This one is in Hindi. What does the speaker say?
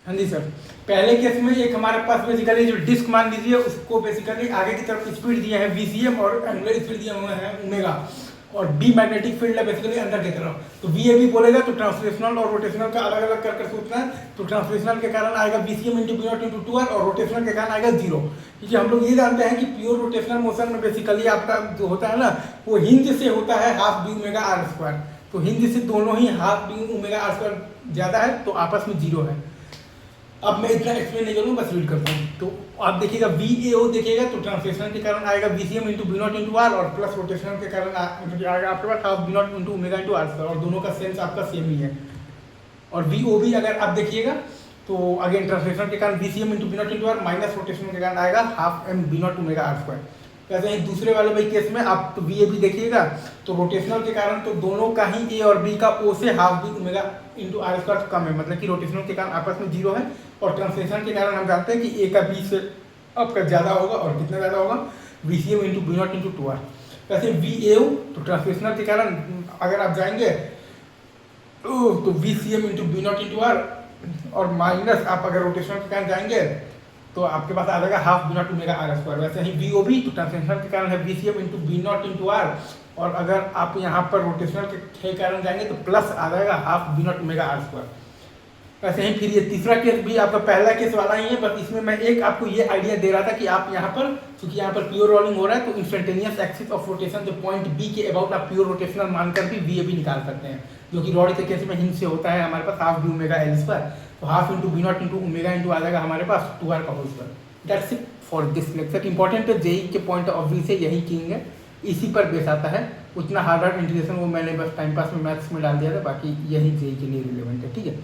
हाँ जी सर, पहले केस में एक हमारे पास बेसिकली जो डिस्क मान लीजिए उसको बेसिकली आगे की तरफ स्पीड दिया है VCM और एंगुलर स्पीड दिया हुआ है ओमेगा, और बी मैग्नेटिक फील्ड है बेसिकली अंदर की तरफ। तो VAB बोलेगा तो ट्रांसलेशनल और रोटेशनल का अलग अलग कर सोचना है। तो ट्रांसलेशनल के कारण आएगा VCM into B0 into 2R और रोटेशनल के कारण आएगा 0। क्योंकि हम लोग ये जानते हैं कि प्योर रोटेशनल मोशन में बेसिकली आपका जो होता है ना वो हिंज से होता है half B omega R square. तो हिंज से दोनों ही half B omega R square ज़्यादा है तो आपस में 0 है। अब मैं इतना एक्सप्लेन नहीं करूँगा, बस रीड करता हूँ। तो आप देखिएगा VAO देखिएगा तो ट्रांसलेशनल के कारण आएगा VCM into B0 into R और प्लस रोटेशनल के कारण आएगा आपके पास half B0 into omega into R square, और दोनों का सेंस आपका सेम ही है। और VOB अगर आप देखिएगा तो अगेन ट्रांसलेशनल के कारण VCM into B0 into R minus rotational के कारण आएगा half M B0 omega R square. वैसे ही दूसरे वाले भाई केस में आप तो VAB देखिएगा तो रोटेशनल के कारण तो दोनों का ही A और B का O से half B omega into R square कम है, मतलब कि रोटेशनल के कारण आपस में 0 है। और ट्रांसलेशन के कारण हम जानते हैं कि A का B से आपका ज़्यादा होगा, और कितना ज़्यादा होगा VCM into B0 into 2R। वैसे VAO तो ट्रांसलेशनल के कारण अगर आप जाएंगे तो VCM into B0 into R, और माइनस आप अगर रोटेशनल के कारण जाएंगे तो आपके पास आ जाएगा half B0 omega R square. वैसे ही VOB तो ट्रांसलेशनल के कारण है VCM into B0 into R, और अगर आप यहाँ पर रोटेशनल के कारण जाएंगे तो प्लस आ जाएगा half B0 omega R square. वैसे ही फिर ये तीसरा केस भी आपका पहला केस वाला ही है, बस इसमें मैं एक आपको ये आइडिया दे रहा था कि आप यहाँ पर क्योंकि यहाँ पर प्योर रोलिंग हो रहा है तो इंस्टेंटेनियस एक्सिस ऑफ रोटेशन जो पॉइंट B के अबाउट आप प्योर रोटेशनल मानकर भी VAB निकाल सकते हैं, जो कि रॉड के केस में हिंज से होता है हमारे पास half B omega L square. तो half into B0 into omega into आ जाएगा हमारे पास 2R का whole square. That's it for this lecture. Important है जेई के पॉइंट ऑफ व्यू से यही किंग है, इसी पर बेस आता है। उतना हार्ड इंटीग्रेशन वो मैंने बस टाइम पास में मैथ्स में डाल दिया था, बाकी यही जेई के लिए रिलेवेंट है। ठीक है।